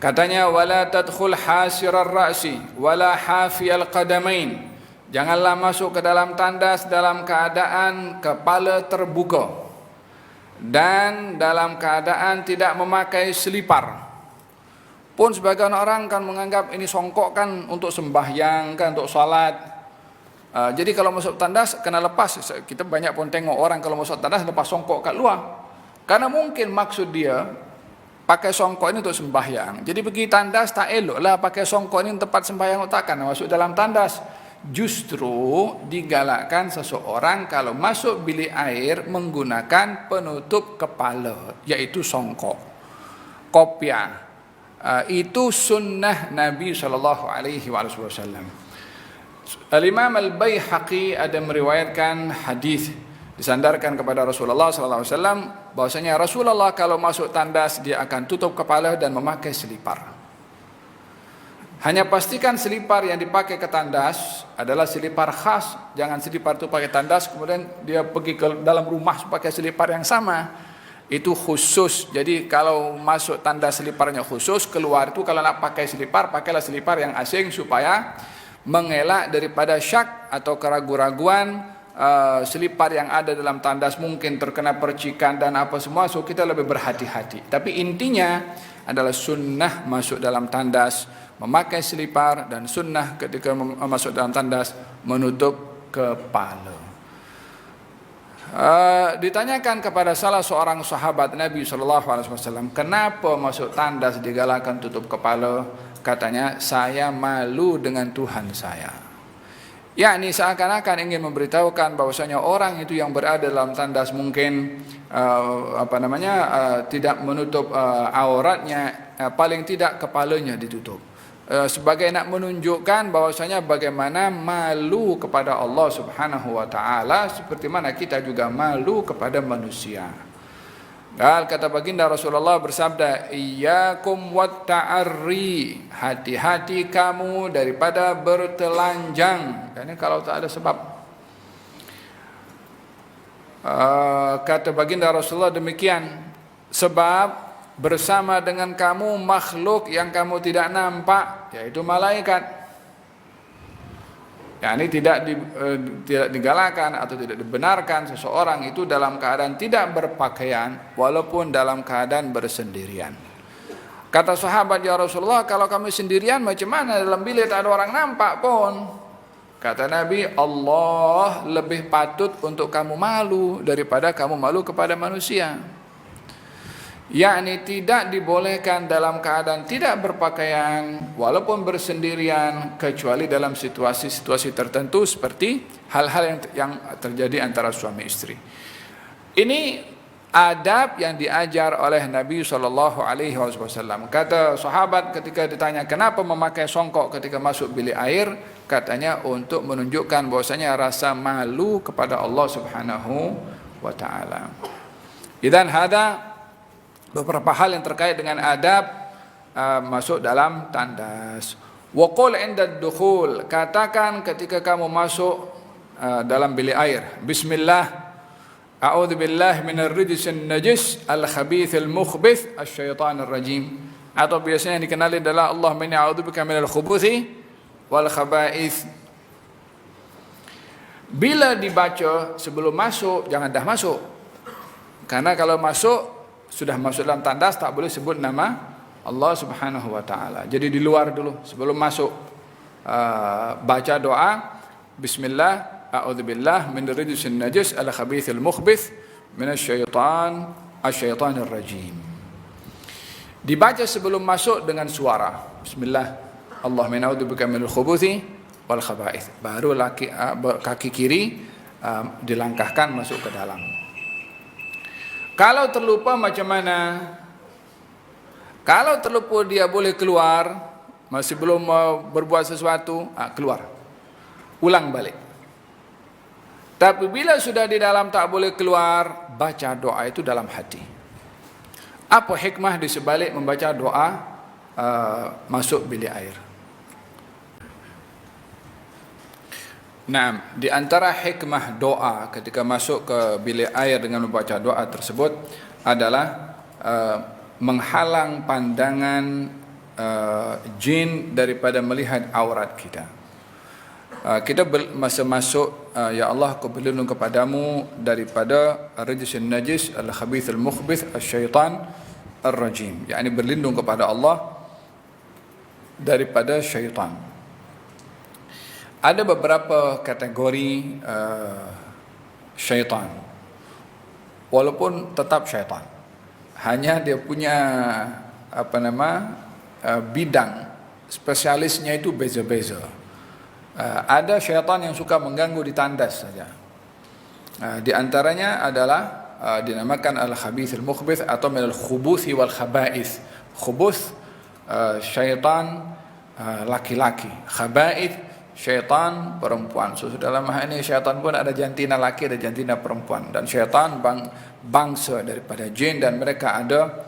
Katanya wala tadkhul hasirar ra'si wala hafiyal qadamain. Janganlah masuk ke dalam tandas dalam keadaan kepala terbuka dan dalam keadaan tidak memakai selipar. Pun sebagian orang kan menganggap ini songkok kan untuk sembahyang, kan untuk salat. Jadi kalau masuk tandas kena lepas. Kita banyak pun tengok orang kalau masuk tandas lepas songkok kat luar. Karena mungkin maksud dia pakai songkok ini untuk sembahyang. Jadi pergi tandas tak elok lah pakai songkok ini tempat sembahyang, takkan masuk dalam tandas. Justru digalakkan seseorang kalau masuk bilik air menggunakan penutup kepala, yaitu songkok, kopiah. Itu sunnah Nabi SAW. Al-Imam Al-Baihaqi ada meriwayatkan hadis disandarkan kepada Rasulullah SAW bahwasanya Rasulullah kalau masuk tandas dia akan tutup kepala dan memakai selipar. Hanya pastikan selipar yang dipakai ke tandas adalah selipar khas. Jangan selipar itu pakai tandas kemudian dia pergi ke dalam rumah pakai selipar yang sama. Itu khusus. Jadi kalau masuk tandas seliparnya khusus, keluar itu kalau nak pakai selipar, pakailah selipar yang asing supaya mengelak daripada syak atau keraguan-raguan. Selipar yang ada dalam tandas mungkin terkena percikan dan apa semua, so kita lebih berhati-hati. Tapi intinya adalah sunnah masuk dalam tandas memakai selipar dan sunnah ketika masuk dalam tandas menutup kepala. Ditanyakan kepada salah seorang sahabat Nabi SAW, kenapa masuk tandas digalakkan tutup kepala? Katanya, saya malu dengan Tuhan saya. Yakni seakan-akan ingin memberitahukan bahwasanya orang itu yang berada dalam tandas mungkin tidak menutup auratnya, paling tidak kepalanya ditutup. Sebagai nak menunjukkan bahwasanya bagaimana malu kepada Allah Subhanahu wa taala seperti mana kita juga malu kepada manusia. Dan kata baginda Rasulullah bersabda, iyyakum wat ta'arri, hati-hati kamu daripada bertelanjang. Karena kalau tak ada sebab. Kata baginda Rasulullah demikian, sebab bersama dengan kamu makhluk yang kamu tidak nampak, yaitu malaikat. Ya, ini tidak digalakkan atau tidak dibenarkan seseorang itu dalam keadaan tidak berpakaian walaupun dalam keadaan bersendirian. Kata sahabat, ya Rasulullah, kalau kami sendirian macam mana dalam bilik tak ada orang nampak pun? Kata Nabi, Allah lebih patut untuk kamu malu daripada kamu malu kepada manusia. Yakni tidak dibolehkan dalam keadaan tidak berpakaian walaupun bersendirian kecuali dalam situasi-situasi tertentu seperti hal-hal yang terjadi antara suami istri. Ini adab yang diajar oleh Nabi SAW. Kata sahabat ketika ditanya kenapa memakai songkok ketika masuk bilik air, katanya untuk menunjukkan bahwasanya rasa malu kepada Allah Subhanahu wa taala. Idzan hada beberapa hal yang terkait dengan adab masuk dalam tandas. Wa qul 'inda ad-dukhul, katakan ketika kamu masuk dalam bilik air, bismillah, a'udzu billahi minar rijsin najis al-khabithil mukhbith asy-syaithanir rajim. Atau biasanya yang dikenali adalah Allahumma inni a'udzubika minal khubuthi wal khaba'ith. Bila dibaca sebelum masuk, jangan dah masuk. Karena kalau masuk sudah masuk dalam tandas tak boleh sebut nama Allah Subhanahu wa taala. Jadi di luar dulu sebelum masuk baca doa bismillah a'udzubillah min rijsin najis al khabithil mukhbith minasyaitanir rajim. Dibaca sebelum masuk dengan suara bismillah Allahumma inna a'udzubika minal khubuthi wal khaba'ith. Baru kaki kiri dilangkahkan masuk ke dalam. Kalau terlupa macam mana? Kalau terlupa dia boleh keluar, masih belum berbuat sesuatu, keluar. Ulang balik. Tapi bila sudah di dalam tak boleh keluar, baca doa itu dalam hati. Apa hikmah di sebalik membaca doa masuk bilik air? Nah, di antara hikmah doa ketika masuk ke bilik air dengan membaca doa tersebut adalah menghalang pandangan jin daripada melihat aurat kita. Kita masa masuk, ya Allah, aku berlindung kepadamu daripada ar-rajsul najis, al-khabith al-mukhbith, asy-syaitan ar-rajim. yakni berlindung kepada Allah daripada syaitan. Ada beberapa kategori syaitan, walaupun tetap syaitan, hanya dia punya bidang spesialisnya itu beza-beza. Ada syaitan yang suka mengganggu di tandas saja. Di antaranya adalah dinamakan al-khabith al-mukhbith atau min al-khubuthi wal khaba'ith. Khubuth syaitan laki-laki, khaba'ith syaitan perempuan. So dalam hal ini syaitan pun ada jantina laki, ada jantina perempuan, dan syaitan bangsa daripada jin, dan mereka ada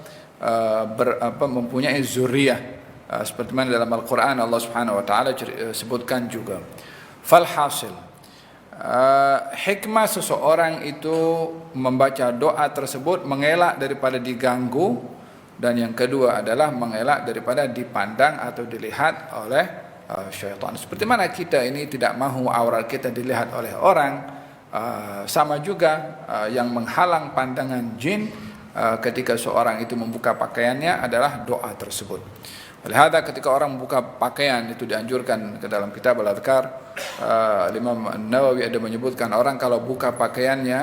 mempunyai zuriyah, seperti mana dalam Al-Quran Allah Subhanahu wa taala sebutkan juga. Falhasil, hikmah seseorang itu membaca doa tersebut mengelak daripada diganggu, dan yang kedua adalah mengelak daripada dipandang atau dilihat oleh syaitan. Seperti mana kita ini tidak mahu aurat kita dilihat oleh orang, sama juga yang menghalang pandangan jin ketika seorang itu membuka pakaiannya adalah doa tersebut. Oleh hada ketika orang membuka pakaian itu dianjurkan ke dalam kitab Al-Adhkar, Imam Nawawi ada menyebutkan orang kalau buka pakaiannya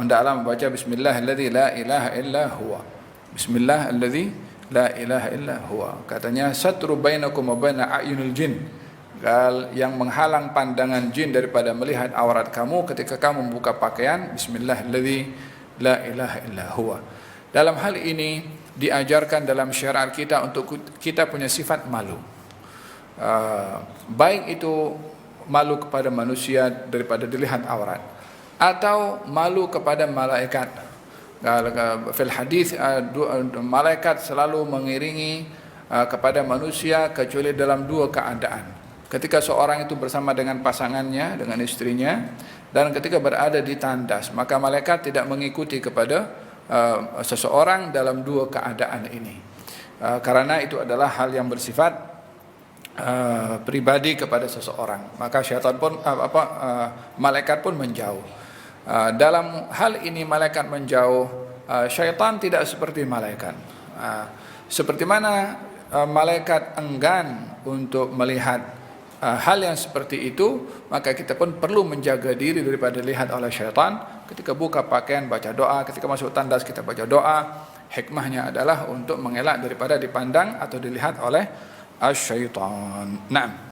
hendaklah membaca Bismillahilladzi la ilaha illa huwa. Bismillahilladzi la ilaha illa huwa. Katanya satru bainakum wa baina a'yunil jin, yang menghalang pandangan jin daripada melihat aurat kamu ketika kamu membuka pakaian, Bismillahilladzi la ilaha illa huwa. Dalam hal ini diajarkan dalam syariat kita untuk kita punya sifat malu, baik itu malu kepada manusia daripada dilihat aurat, atau malu kepada malaikat. Fil hadis, malaikat selalu mengiringi kepada manusia kecuali dalam dua keadaan: ketika seorang itu bersama dengan pasangannya, dengan istrinya, dan ketika berada di tandas, maka malaikat tidak mengikuti kepada seseorang dalam dua keadaan ini, karena itu adalah hal yang bersifat pribadi kepada seseorang. Maka syaitan pun malaikat pun menjauh. Dalam hal ini malaikat menjauh, syaitan tidak seperti malaikat. Seperti mana malaikat enggan untuk melihat hal yang seperti itu, maka kita pun perlu menjaga diri daripada dilihat oleh syaitan. Ketika buka pakaian baca doa, ketika masuk tandas kita baca doa. Hikmahnya adalah untuk mengelak daripada dipandang atau dilihat oleh syaitan. Naam.